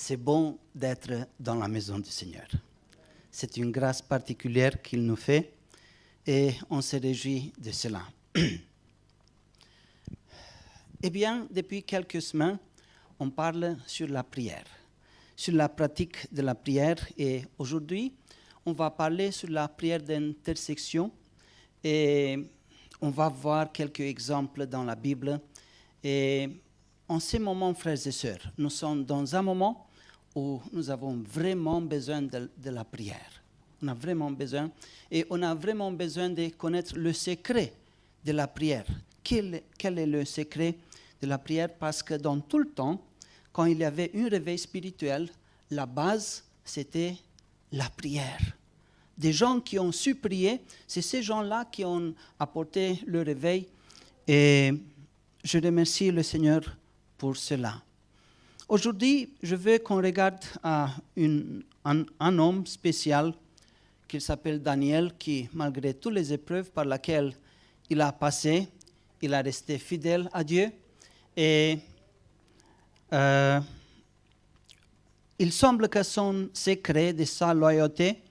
c'est bon d'être dans la maison du Seigneur. C'est une grâce particulière qu'il nous fait et on se réjouit de cela. Eh bien, depuis quelques semaines, on parle sur la prière, sur la pratique de la prière et aujourd'hui, on va parler sur la prière d'intercession et on va voir quelques exemples dans la Bible. Et en ces moments, frères et sœurs, nous sommes dans un moment où nous avons vraiment besoin de la prière. On a vraiment besoin, et on a vraiment besoin de connaître le secret de la prière. Quel est le secret de la prière? Parce que dans tout le temps, quand il y avait un réveil spirituel, la base, c'était la prière. Des gens qui ont su prier, c'est ces gens-là qui ont apporté le réveil. Et je remercie le Seigneur pour cela. Aujourd'hui, je veux qu'on regarde à un homme spécial qui s'appelle Daniel, qui, malgré toutes les épreuves par lesquelles il a passé, il a resté fidèle à Dieu. Et il semble que son secret de sa loyauté,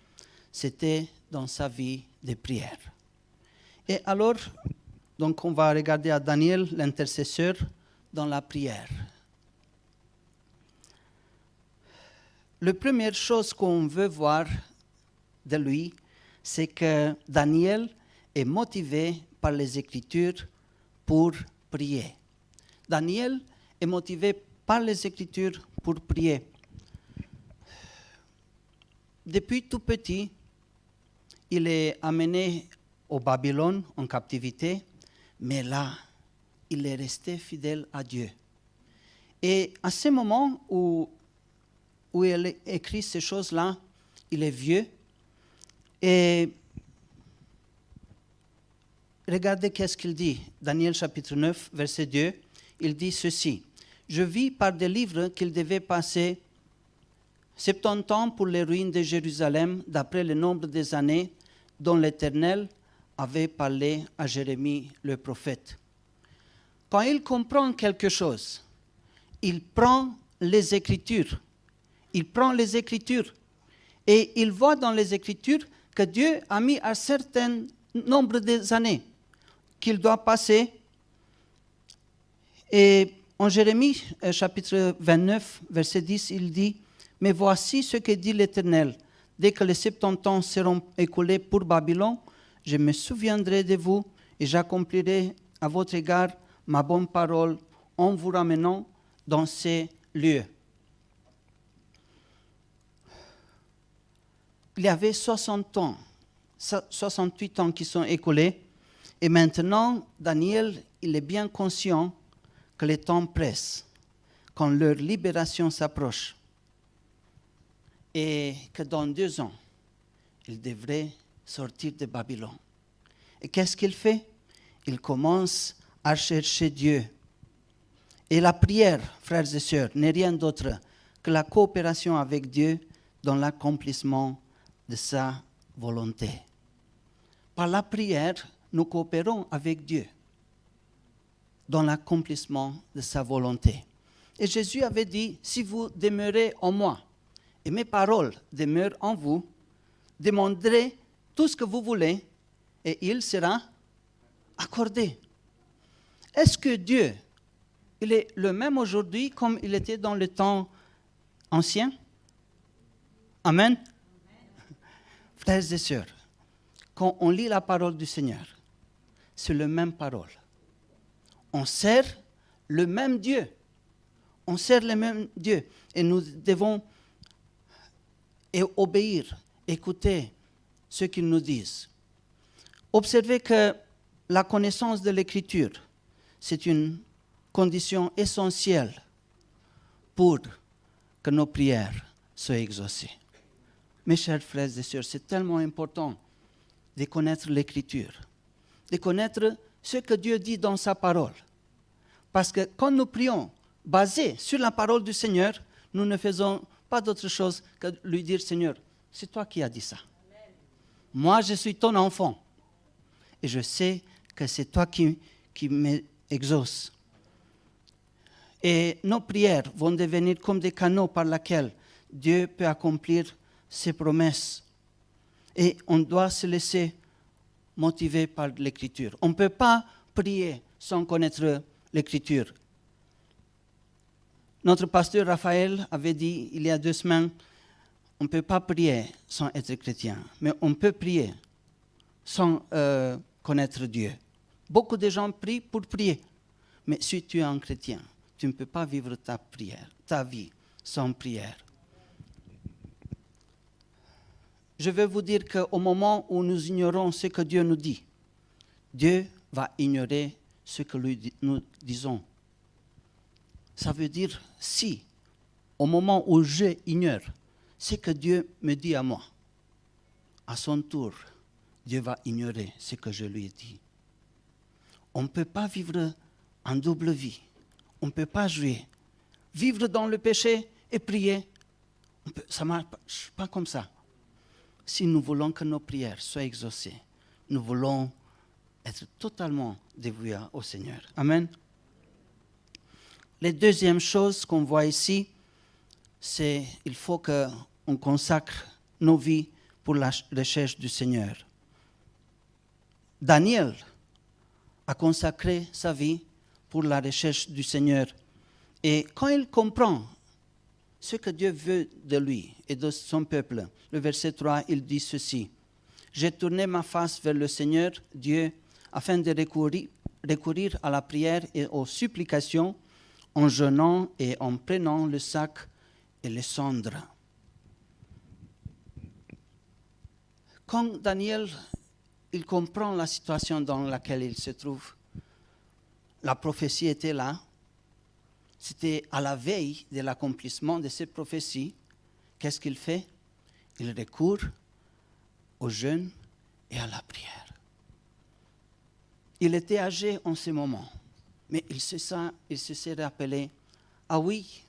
c'était dans sa vie de prière. Et alors, donc on va regarder à Daniel, l'intercesseur, dans la prière. La première chose qu'on veut voir de lui, c'est que Daniel est motivé par les Écritures pour prier. Daniel est motivé par les Écritures pour prier. Depuis tout petit, il est amené au Babylone en captivité, mais là, il est resté fidèle à Dieu. Et à ce moment où il écrit ces choses-là, il est vieux. Et regardez qu'est-ce qu'il dit. Daniel chapitre 9, verset 2, il dit ceci. « Je vis par des livres qu'il devait passer 70 ans pour les ruines de Jérusalem, d'après le nombre des années dont l'Éternel avait parlé à Jérémie le prophète. » Quand il comprend quelque chose, il prend les Écritures. Il prend les Écritures et il voit dans les Écritures que Dieu a mis un certain nombre d'années qu'il doit passer. Et en Jérémie, chapitre 29, verset 10, il dit « Mais voici ce que dit l'Éternel. Dès que les 70 ans seront écoulés pour Babylone, je me souviendrai de vous et j'accomplirai à votre égard ma bonne parole en vous ramenant dans ces lieux. » Il y avait 60 ans, 68 ans qui sont écoulés. Et maintenant, Daniel, il est bien conscient que le temps presse, quand leur libération s'approche. Et que dans 2 ans, il devrait sortir de Babylone. Et qu'est-ce qu'il fait? Il commence à chercher Dieu. Et la prière, frères et sœurs, n'est rien d'autre que la coopération avec Dieu dans l'accomplissement de sa volonté. Par la prière, nous coopérons avec Dieu dans l'accomplissement de sa volonté. Et Jésus avait dit, si vous demeurez en moi et mes paroles demeurent en vous, demandez tout ce que vous voulez et il sera accordé. Est-ce que Dieu, il est le même aujourd'hui comme il était dans le temps ancien? Amen. Frères et sœurs, quand on lit la parole du Seigneur, c'est la même parole. On sert le même Dieu. On sert le même Dieu. Et nous devons obéir, écouter ce qu'ils nous disent. Observez que la connaissance de l'Écriture, c'est une condition essentielle pour que nos prières soient exaucées. Mes chers frères et sœurs, c'est tellement important de connaître l'Écriture, de connaître ce que Dieu dit dans sa parole. Parce que quand nous prions basés sur la parole du Seigneur, nous ne faisons pas d'autre chose que lui dire, Seigneur, c'est toi qui as dit ça. Amen. Moi, je suis ton enfant. Et je sais que c'est toi qui m'exauces. Et nos prières vont devenir comme des canaux par lesquels Dieu peut accomplir ses promesses. Et on doit se laisser motiver par l'Écriture. On ne peut pas prier sans connaître l'Écriture. Notre pasteur Raphaël avait dit il y a 2 semaines, on ne peut pas prier sans être chrétien, mais on peut prier sans connaître Dieu. Beaucoup de gens prient pour prier, mais si tu es un chrétien, tu ne peux pas vivre ta prière, ta vie sans prière. Je veux vous dire qu'au moment où nous ignorons ce que Dieu nous dit, Dieu va ignorer ce que nous disons. Ça veut dire si, au moment où je ignore ce que Dieu me dit à moi, à son tour, Dieu va ignorer ce que je lui ai dit. On ne peut pas vivre en double vie. On ne peut pas jouer. Vivre dans le péché et prier, ça ne marche pas comme ça. Si nous voulons que nos prières soient exaucées, nous voulons être totalement dévoués au Seigneur. Amen. La deuxième chose qu'on voit ici, c'est qu'il faut qu'on consacre nos vies pour la recherche du Seigneur. Daniel a consacré sa vie pour la recherche du Seigneur. Et quand il comprend ce que Dieu veut de lui et de son peuple, le verset 3, il dit ceci. « J'ai tourné ma face vers le Seigneur, Dieu, afin de recourir à la prière et aux supplications en jeûnant et en prenant le sac et les cendres. » Quand Daniel il comprend la situation dans laquelle il se trouve, la prophétie était là. C'était à la veille de l'accomplissement de cette prophétie. Qu'est-ce qu'il fait? Il recourt au jeûne et à la prière. Il était âgé en ce moment, mais il se s'est rappelé, ah oui,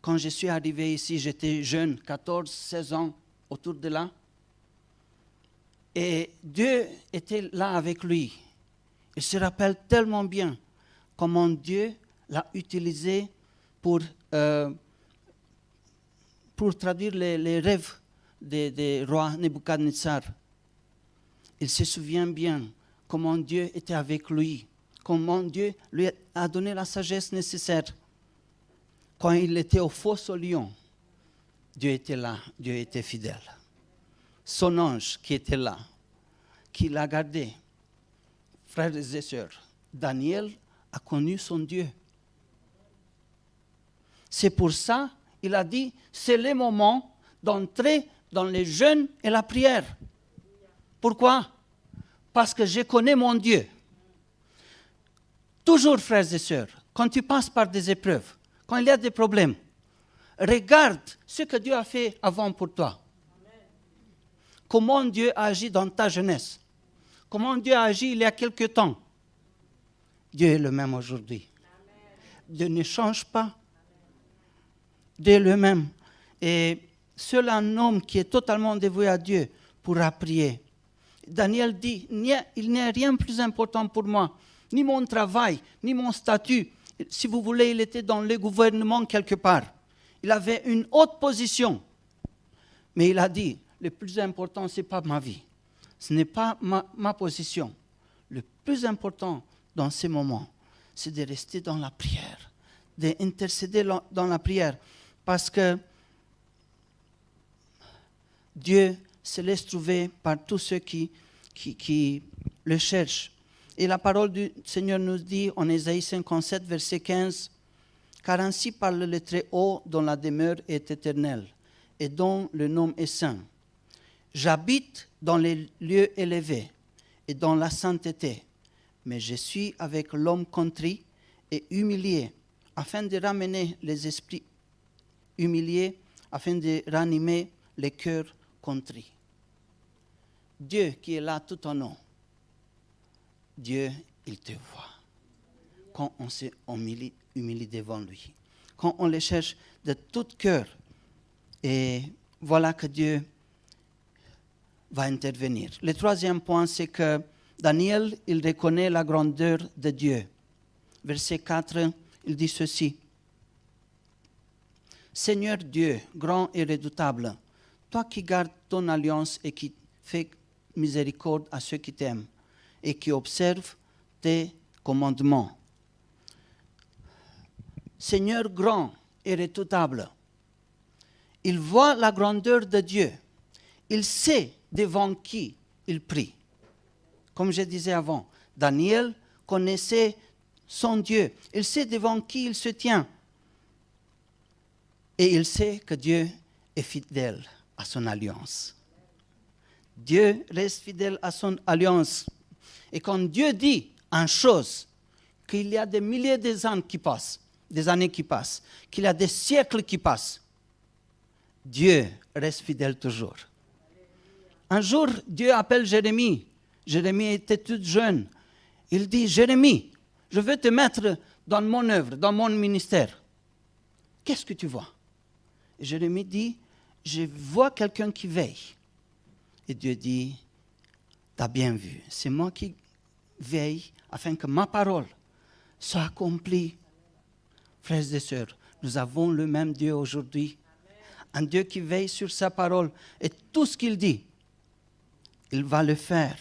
quand je suis arrivé ici, j'étais jeune, 14, 16 ans, autour de là. Et Dieu était là avec lui. Il se rappelle tellement bien comment Dieu l'a utilisé pour traduire les rêves des rois Nebuchadnezzar. Il se souvient bien comment Dieu était avec lui, comment Dieu lui a donné la sagesse nécessaire. Quand il était au fosse au lion, Dieu était là, Dieu était fidèle. Son ange qui était là, qui l'a gardé. Frères et sœurs, Daniel a connu son Dieu. C'est pour ça qu'il a dit, c'est le moment d'entrer dans le jeûne et la prière. Pourquoi? Parce que je connais mon Dieu. Toujours, frères et sœurs, quand tu passes par des épreuves, quand il y a des problèmes, regarde ce que Dieu a fait avant pour toi. Comment Dieu a agi dans ta jeunesse. Comment Dieu a agi il y a quelque temps. Dieu est le même aujourd'hui. Dieu ne change pas. Dieu est le même. Et seul un homme qui est totalement dévoué à Dieu pourra prier. Daniel dit, il n'y a rien de plus important pour moi, ni mon travail, ni mon statut. Si vous voulez, il était dans le gouvernement quelque part. Il avait une haute position. Mais il a dit, le plus important, ce n'est pas ma vie. Ce n'est pas ma position. Le plus important dans ces moments, c'est de rester dans la prière, d'intercéder dans la prière. Parce que Dieu se laisse trouver par tous ceux qui le cherchent. Et la parole du Seigneur nous dit en Ésaïe 57, verset 15, « Car ainsi parle le Très-Haut dont la demeure est éternelle et dont le nom est saint. J'habite dans les lieux élevés et dans la sainteté, mais je suis avec l'homme contrit et humilié, afin de ramener les esprits humiliés, afin de ranimer les cœurs contrits. » Dieu qui est là tout en haut, Dieu, il te voit. Quand on s'humilie devant lui, quand on le cherche de tout cœur, et voilà que Dieu va intervenir. Le troisième point, c'est que Daniel, il reconnaît la grandeur de Dieu. Verset 4, il dit ceci. Seigneur Dieu, grand et redoutable, toi qui gardes ton alliance et qui fais miséricorde à ceux qui t'aiment et qui observent tes commandements. Seigneur grand et redoutable, il voit la grandeur de Dieu. Il sait devant qui il prie. Comme je disais avant, Daniel connaissait son Dieu. Il sait devant qui il se tient. Et il sait que Dieu est fidèle à son alliance. Dieu reste fidèle à son alliance. Et quand Dieu dit une chose, qu'il y a des milliers d'années qui passent, qu'il y a des siècles qui passent, Dieu reste fidèle toujours. Un jour, Dieu appelle Jérémie. Jérémie était tout jeune. Il dit, Jérémie, je veux te mettre dans mon œuvre, dans mon ministère. Qu'est-ce que tu vois? Et Jérémie dit, je vois quelqu'un qui veille. Et Dieu dit, tu as bien vu, c'est moi qui veille afin que ma parole soit accomplie. Frères et sœurs, nous avons le même Dieu aujourd'hui. Un Dieu qui veille sur sa parole. Et tout ce qu'il dit, il va le faire.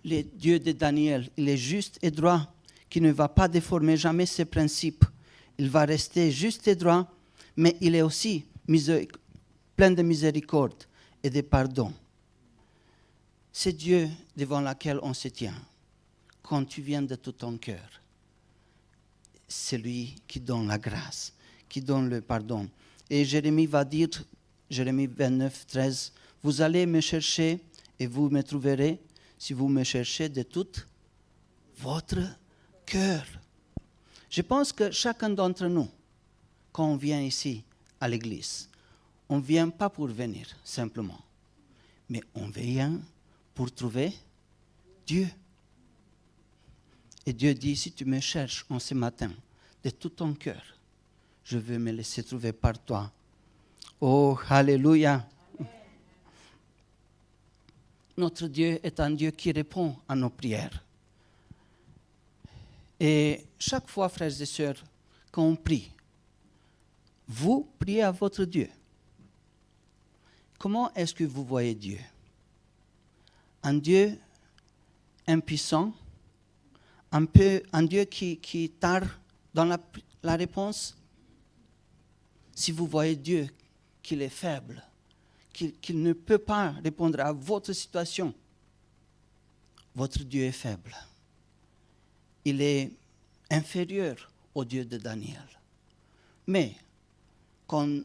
Le Dieu de Daniel, il est juste et droit, qui ne va pas déformer jamais ses principes. Il va rester juste et droit, mais il est aussi plein de miséricorde et de pardon. C'est Dieu devant lequel on se tient. Quand tu viens de tout ton cœur, c'est lui qui donne la grâce, qui donne le pardon. Et Jérémie va dire, Jérémie 29, 13, vous allez me chercher et vous me trouverez si vous me cherchez de tout votre cœur. Je pense que chacun d'entre nous, quand on vient ici à l'église, on ne vient pas pour venir simplement, mais on vient pour trouver Dieu. Et Dieu dit, si tu me cherches en ce matin de tout ton cœur, je veux me laisser trouver par toi. Oh, alléluia. Notre Dieu est un Dieu qui répond à nos prières. Et chaque fois, frères et sœurs, quand on prie, vous priez à votre Dieu. Comment est-ce que vous voyez Dieu? Un Dieu impuissant, un Dieu qui tarde dans la réponse? Si vous voyez Dieu qu'il est faible, qu'il ne peut pas répondre à votre situation, votre Dieu est faible. Il est inférieur au Dieu de Daniel. Mais quand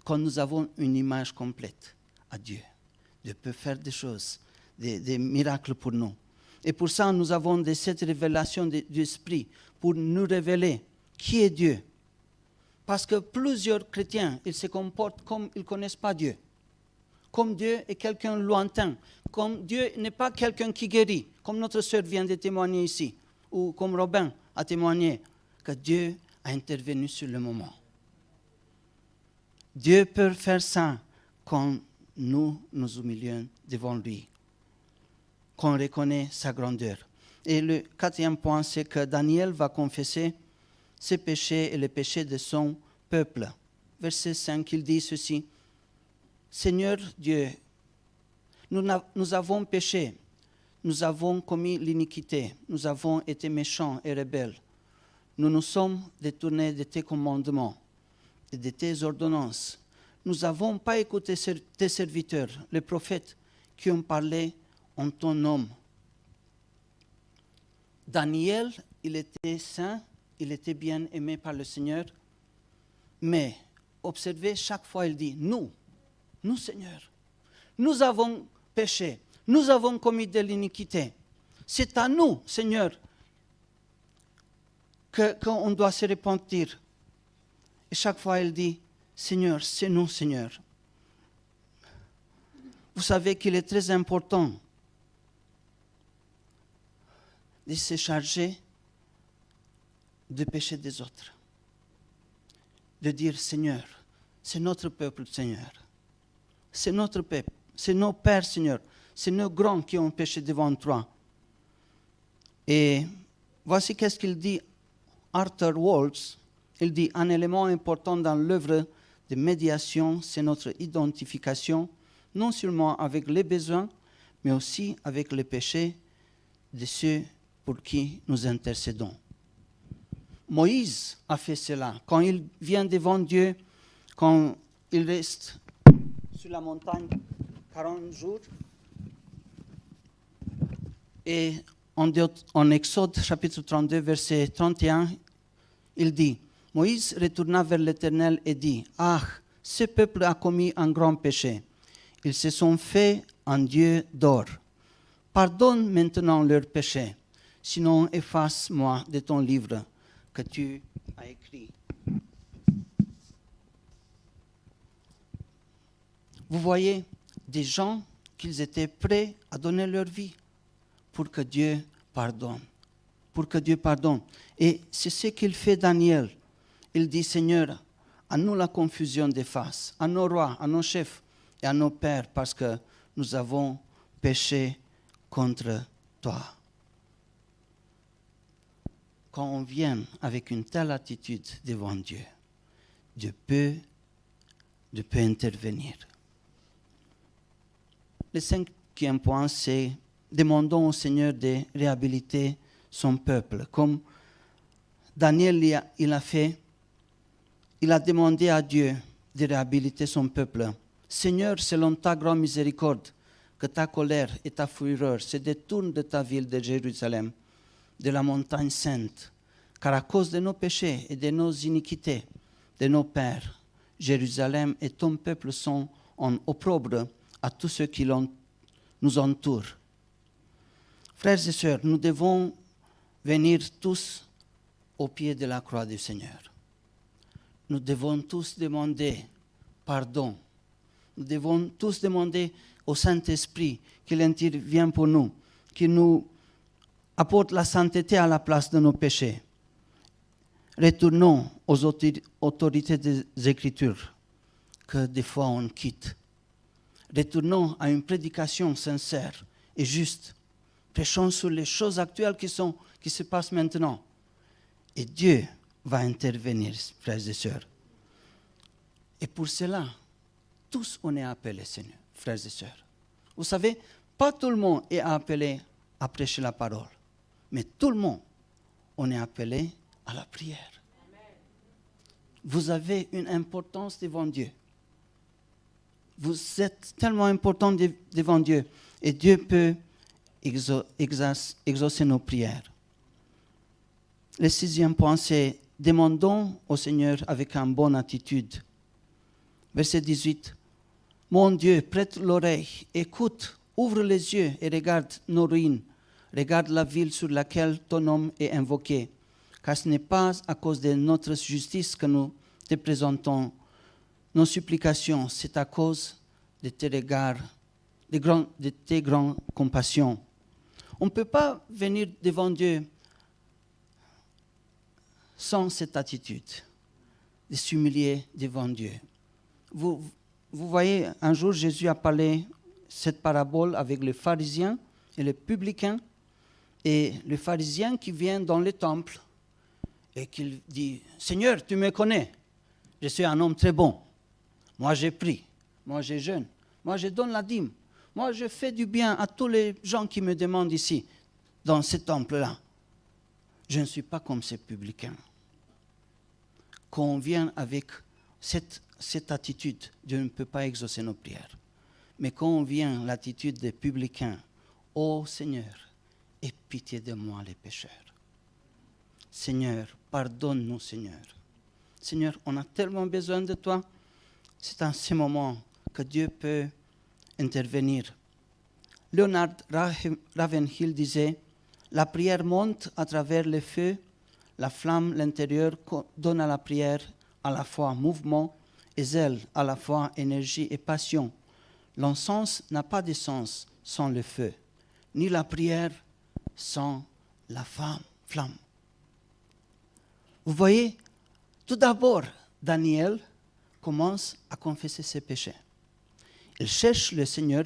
nous avons une image complète à Dieu, Dieu peut faire des choses, des miracles pour nous. Et pour ça, nous avons cette révélation de l'Esprit pour nous révéler qui est Dieu. Parce que plusieurs chrétiens, ils se comportent comme ils ne connaissent pas Dieu. Comme Dieu est quelqu'un lointain. Comme Dieu n'est pas quelqu'un qui guérit. Comme notre sœur vient de témoigner ici. Ou comme Robin a témoigné. Que Dieu a intervenu sur le moment. Dieu peut faire ça quand nous nous humilions devant lui. Qu'on reconnaît sa grandeur. Et le quatrième point, c'est que Daniel va confesser ses péchés et les péchés de son peuple. Verset 5, il dit ceci. Seigneur Dieu, nous avons péché, nous avons commis l'iniquité, nous avons été méchants et rebelles. Nous nous sommes détournés de tes commandements et de tes ordonnances. Nous n'avons pas écouté tes serviteurs, les prophètes, qui ont parlé en ton nom. Daniel, il était saint, il était bien aimé par le Seigneur, mais observez, chaque fois il dit, nous Seigneur, nous avons péché, nous avons commis de l'iniquité. C'est à nous, Seigneur, qu'on doit se repentir. Et chaque fois il dit, Seigneur, c'est nous, Seigneur. Vous savez qu'il est très important de se charger du péché des autres. De dire, Seigneur, c'est notre peuple, Seigneur. C'est notre peuple, c'est nos pères, Seigneur. C'est nos grands qui ont péché devant toi. Et voici qu'est-ce qu'il dit Arthur Waltz. Il dit, un élément important dans l'œuvre de médiation, c'est notre identification, non seulement avec les besoins, mais aussi avec les péchés de ceux pour qui nous intercédons. Moïse a fait cela. Quand il vient devant Dieu, quand il reste sur la montagne 40 jours, et en Exode chapitre 32, verset 31, il dit, Moïse retourna vers l'Éternel et dit, « Ah, ce peuple a commis un grand péché. Ils se sont fait un Dieu d'or. Pardonne maintenant leurs péchés, sinon efface-moi de ton livre que tu as écrit. » Vous voyez, des gens qu'ils étaient prêts à donner leur vie pour que Dieu pardonne. Pour que Dieu pardonne. Et c'est ce qu'il fait Daniel. Il dit, Seigneur, à nous la confusion des faces, à nos rois, à nos chefs et à nos pères, parce que nous avons péché contre toi. Quand on vient avec une telle attitude devant Dieu, Dieu peut intervenir. Le cinquième point, c'est demandons au Seigneur de réhabiliter son peuple. Comme Daniel il a fait, il a demandé à Dieu de réhabiliter son peuple. Seigneur, selon ta grande miséricorde, que ta colère et ta fureur se détournent de ta ville de Jérusalem, de la montagne sainte, car à cause de nos péchés et de nos iniquités, de nos pères, Jérusalem et ton peuple sont en opprobre à tous ceux qui nous entourent. Frères et sœurs, nous devons venir tous au pied de la croix du Seigneur. Nous devons tous demander pardon. Nous devons tous demander au Saint-Esprit qu'il intervienne pour nous, qu'il nous apporte la sainteté à la place de nos péchés. Retournons aux autorités des Écritures que des fois on quitte. Retournons à une prédication sincère et juste. Prêchons sur les choses actuelles qui se passent maintenant. Et Dieu va intervenir, frères et sœurs. Et pour cela, tous on est appelés, Seigneur, frères et sœurs. Vous savez, pas tout le monde est appelé à prêcher la parole, mais tout le monde, on est appelé à la prière. Amen. Vous avez une importance devant Dieu. Vous êtes tellement important devant Dieu, et Dieu peut exaucer nos prières. Le sixième point, c'est demandons au Seigneur avec une bonne attitude. Verset 18. Mon Dieu, prête l'oreille, écoute, ouvre les yeux et regarde nos ruines. Regarde la ville sur laquelle ton nom est invoqué. Car ce n'est pas à cause de notre justice que nous te présentons nos supplications, c'est à cause de tes regards, de tes grandes compassions. On ne peut pas venir devant Dieu sans cette attitude de s'humilier devant Dieu. Vous voyez, un jour, Jésus a parlé cette parabole avec les pharisiens et les publicains. Et le pharisien qui vient dans le temple et qui dit « Seigneur, tu me connais, je suis un homme très bon. Moi, j'ai prie, moi, je jeûne, moi, je donne la dîme. Moi, je fais du bien à tous les gens qui me demandent ici, dans ce temple-là. Je ne suis pas comme ces publicains. » Quand on vient avec cette attitude, Dieu ne peut pas exaucer nos prières. Mais quand on vient l'attitude des publicains, « Ô Seigneur, aie pitié de moi les pécheurs. Seigneur, pardonne-nous, Seigneur. Seigneur, on a tellement besoin de toi. » C'est en ce moment que Dieu peut intervenir. Leonard Ravenhill disait, « La prière monte à travers le feu, la flamme, l'intérieur donne à la prière à la fois mouvement et zèle, à la fois énergie et passion. L'encens n'a pas de sens sans le feu, ni la prière sans la flamme. » Vous voyez, tout d'abord, Daniel commence à confesser ses péchés. Il cherche le Seigneur,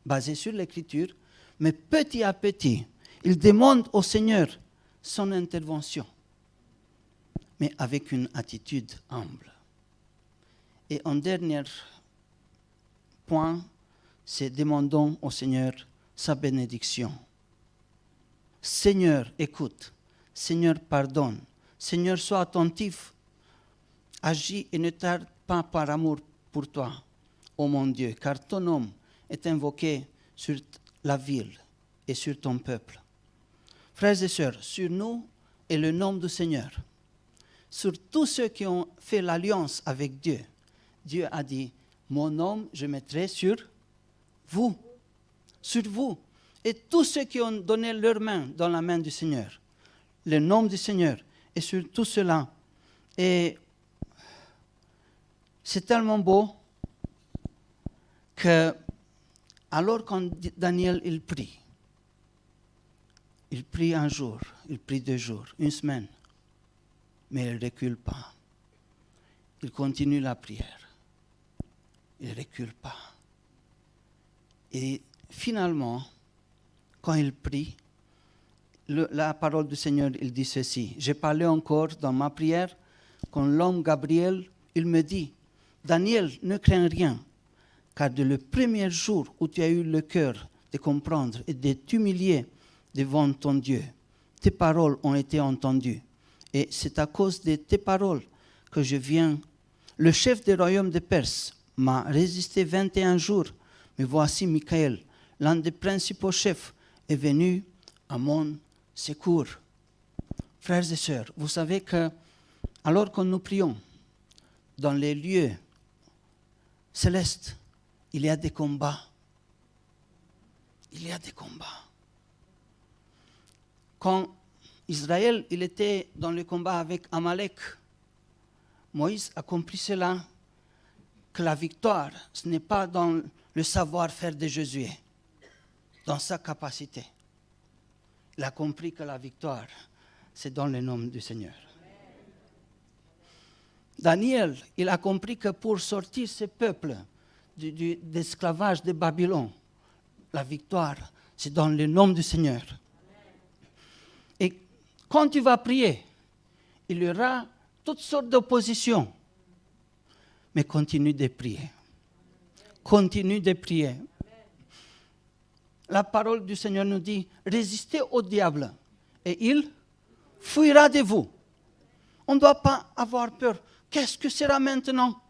basé sur l'Écriture, mais petit à petit, il demande au Seigneur son intervention, mais avec une attitude humble. Et en dernier point, c'est demandons au Seigneur sa bénédiction. Seigneur, écoute. Seigneur, pardonne. Seigneur, sois attentif. Agis et ne tarde pas par amour pour toi, ô mon Dieu, car ton nom est invoqué sur la ville et sur ton peuple. Frères et sœurs, sur nous est le nom du Seigneur. Sur tous ceux qui ont fait l'alliance avec Dieu, Dieu a dit, mon nom, je mettrai sur vous. Sur vous. Et tous ceux qui ont donné leur main dans la main du Seigneur. Le nom du Seigneur est sur tout cela. Et c'est tellement beau que, alors quand Daniel il prie un jour, il prie 2 jours, 1 semaine, mais il ne recule pas. Il continue la prière. Il ne recule pas. Et finalement, quand il prie, la parole du Seigneur, il dit ceci. J'ai parlé encore dans ma prière, quand l'homme Gabriel, il me dit, Daniel, ne crains rien, car dès le premier jour où tu as eu le cœur de comprendre et de t'humilier devant ton Dieu, tes paroles ont été entendues. Et c'est à cause de tes paroles que je viens. Le chef des royaumes de Perse m'a résisté 21 jours, mais voici Michael, l'un des principaux chefs, est venu à mon secours. Frères et sœurs, vous savez que, alors que nous prions dans les lieux célestes, il y a des combats. Il y a des combats. Quand Israël il était dans le combat avec Amalek, Moïse a compris cela, que la victoire, ce n'est pas dans le savoir-faire de Josué, dans sa capacité. Il a compris que la victoire, c'est dans le nom du Seigneur. Daniel, il a compris que pour sortir ce peuple d'esclavage de Babylone, la victoire, c'est dans le nom du Seigneur. Et quand tu vas prier, il y aura toutes sortes d'oppositions. Mais continue de prier. Continue de prier. La parole du Seigneur nous dit, résistez au diable et il fuira de vous. On ne doit pas avoir peur. Qu'est-ce que sera maintenant?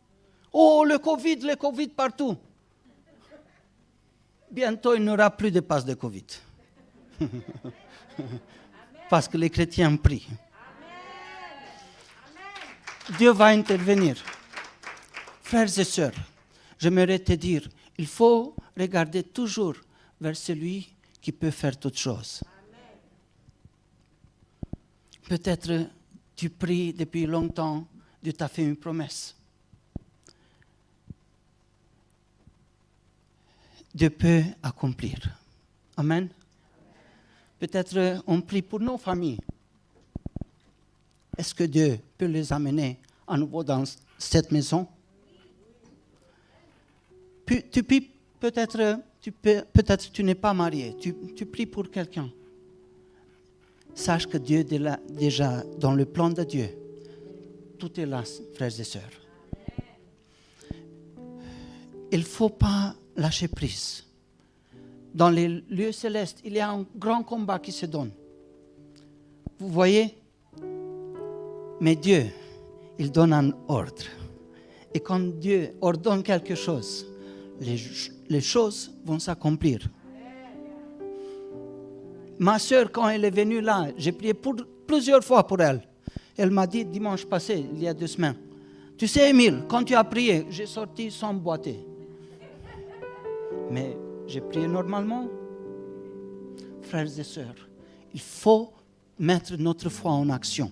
Oh, le Covid partout. Bientôt, il n'y aura plus de passe de Covid. Parce que les chrétiens prient. Dieu va intervenir. Frères et sœurs, j'aimerais te dire, il faut regarder toujours vers celui qui peut faire toutes choses. Peut-être tu pries depuis longtemps, Dieu t'a fait une promesse. Dieu peut accomplir. Amen. Peut-être on prie pour nos familles. Est-ce que Dieu peut les amener à nouveau dans cette maison? Tu pries peut-être tu n'es pas marié, tu pries pour quelqu'un. Sache que Dieu est déjà dans le plan de Dieu. Tout est là, frères et sœurs. Il ne faut pas lâcher prise. Dans les lieux célestes, il y a un grand combat qui se donne. Vous voyez? Mais Dieu, il donne un ordre. Et quand Dieu ordonne quelque chose, les choses vont s'accomplir. Ma sœur, quand elle est venue là, j'ai prié plusieurs fois pour elle. Elle m'a dit dimanche passé, il y a 2 semaines, tu sais Émile, quand tu as prié, j'ai sorti sans boiter. Mais j'ai prié normalement. Frères et sœurs, il faut mettre notre foi en action.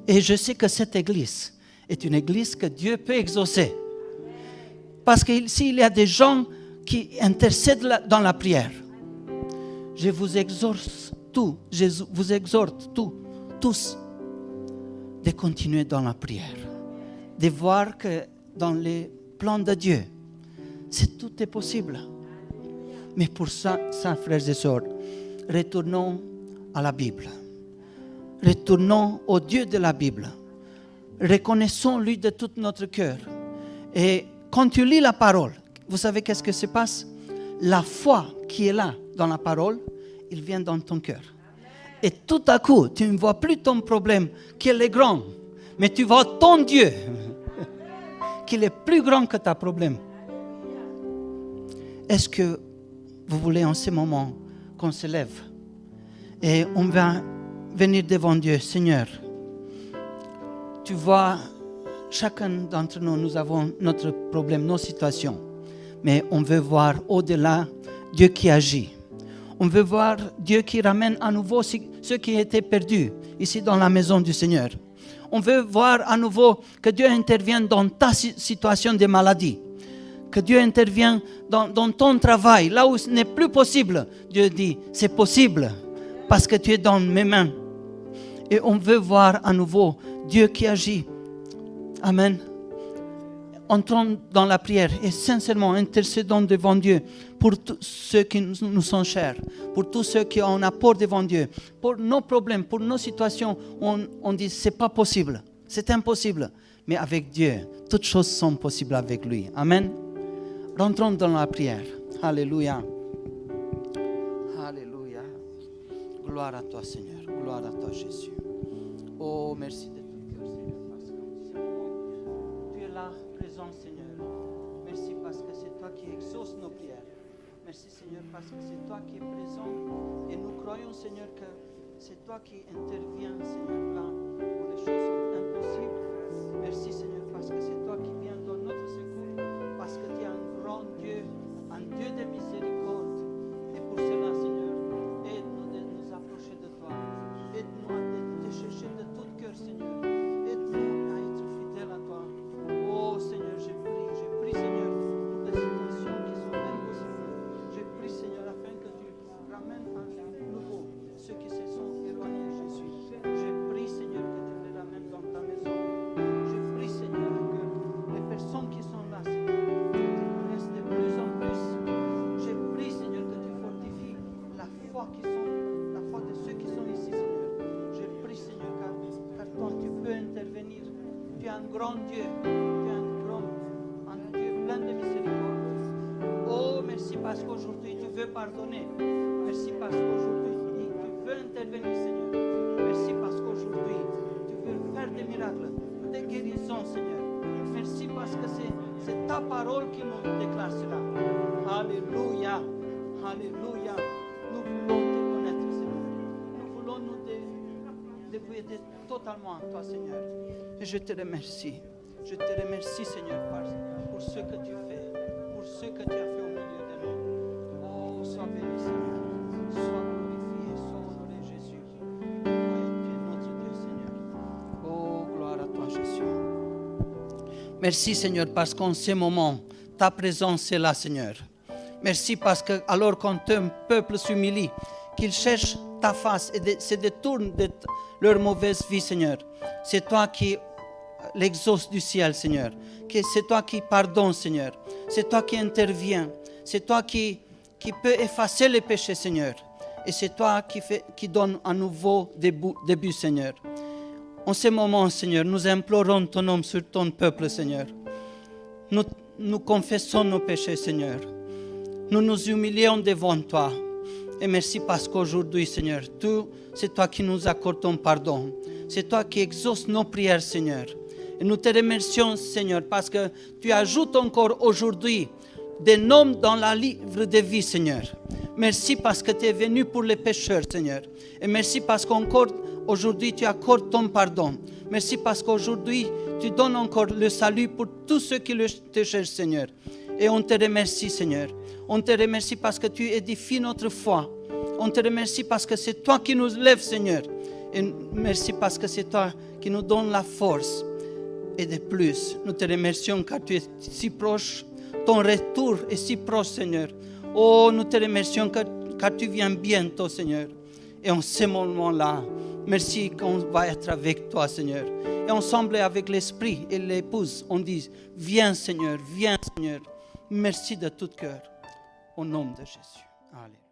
Et je sais que cette église est une église que Dieu peut exaucer. Parce que s'il y a des gens qui intercèdent dans la prière, je vous exhorte tous de continuer dans la prière, de voir que dans les plans de Dieu, tout est possible. Mais pour ça, frères et sœurs, retournons à la Bible. retournons au Dieu de la Bible. Reconnaissons-lui de tout notre cœur. Et quand tu lis la parole, vous savez qu'est-ce que se passe? La foi qui est là dans la parole, il vient dans ton cœur. Et tout à coup, tu ne vois plus ton problème, qu'il est grand, mais tu vois ton Dieu, qu'il est plus grand que ton problème. Est-ce que vous voulez en ce moment qu'on se lève et on va venir devant Dieu? Seigneur, tu vois, chacun d'entre nous, nous avons notre problème, nos situations. Mais on veut voir au-delà Dieu qui agit. On veut voir Dieu qui ramène à nouveau ceux qui étaient perdus ici dans la maison du Seigneur. On veut voir à nouveau que Dieu intervienne dans ta situation de maladie. Que Dieu intervienne dans ton travail. Là où ce n'est plus possible, Dieu dit, c'est possible parce que tu es dans mes mains. Et on veut voir à nouveau Dieu qui agit. Amen. Entrons dans la prière et sincèrement intercédons devant Dieu pour tous ceux qui nous sont chers, pour tous ceux qui ont un apport devant Dieu, pour nos problèmes, pour nos situations. On dit c'est pas possible, c'est impossible. Mais avec Dieu, toutes choses sont possibles avec lui. Amen. Rentrons dans la prière. Alléluia. Alléluia. Gloire à toi Seigneur, gloire à toi Jésus. Oh merci de tout cœur Seigneur, parce que tu es là présent Seigneur. Merci parce que c'est toi qui exauces nos prières. Merci Seigneur parce que c'est toi qui es présent et nous croyons Seigneur que c'est toi qui interviens Seigneur là où les choses sont impossibles. Merci Seigneur parce que c'est toi qui viens dans notre secours, parce que tu es un grand Dieu, un Dieu de miséricorde. Et pour cela Seigneur, aide-nous de nous approcher de toi. Aide-nous à te chercher de tout cœur Seigneur. Aide-nous à être fidèles à toi. Oh Seigneur, je prie Seigneur pour des situations qui sont impossibles. Je prie Seigneur afin que tu ramènes à nouveau ceux qui se sont éloignés Jésus. Je prie Seigneur que tu les ramènes dans ta maison. Je prie Seigneur que les personnes qui sont là Seigneur te connaissent de plus en plus. Je prie Seigneur que tu fortifies la foi de ceux qui sont ici Seigneur. Je prie Seigneur car toi tu peux intervenir. Tu es un grand Dieu. Tu es un Dieu plein de miséricorde. Oh merci parce qu'aujourd'hui tu veux pardonner. Merci parce qu'aujourd'hui tu veux intervenir Seigneur. Merci parce qu'aujourd'hui tu veux faire des miracles, des guérisons Seigneur. Merci parce que c'est ta parole qui nous déclare cela. Alléluia. Alléluia. Nous voulons te connaître Seigneur. Nous voulons nous dévouer totalement à toi Seigneur. Et je te remercie. Je te remercie Seigneur pour ce que tu fais, pour ce que tu as fait au milieu de nous. Oh, sois béni Seigneur. Sois glorifié, sois honoré Jésus. Tu es notre Dieu Seigneur. Oh, gloire à toi Jésus. Merci Seigneur parce qu'en ce moment, ta présence est là Seigneur. Merci parce que alors quand un peuple s'humilie, qu'il cherche ta face et se détourne de leur mauvaise vie Seigneur, c'est toi qui l'exauce du ciel Seigneur. C'est toi qui pardonnes Seigneur. C'est toi qui interviens. C'est toi qui peut effacer les péchés Seigneur. Et c'est toi qui donne un nouveau début Seigneur. En ce moment Seigneur, nous implorons ton nom sur ton peuple Seigneur. Nous confessons nos péchés Seigneur. Nous nous humilions devant toi. Et merci parce qu'aujourd'hui Seigneur, c'est toi qui nous accordes ton pardon. C'est toi qui exauces nos prières Seigneur. Et nous te remercions Seigneur parce que tu ajoutes encore aujourd'hui des noms dans la livre de vie Seigneur. Merci parce que tu es venu pour les pécheurs Seigneur. Et merci parce qu'encore aujourd'hui tu accordes ton pardon. Merci parce qu'aujourd'hui tu donnes encore le salut pour tous ceux qui te cherchent Seigneur. Et on te remercie Seigneur. On te remercie parce que tu édifies notre foi. On te remercie parce que c'est toi qui nous lèves Seigneur. Et merci parce que c'est toi qui nous donne la force. Et de plus, nous te remercions car tu es si proche. Ton retour est si proche, Seigneur. Oh, nous te remercions car tu viens bientôt, Seigneur. Et en ce moment-là, merci qu'on va être avec toi, Seigneur. Et ensemble avec l'Esprit et l'épouse, on dit, viens, Seigneur, viens, Seigneur. Merci de tout cœur. Au nom de Jésus. Allez.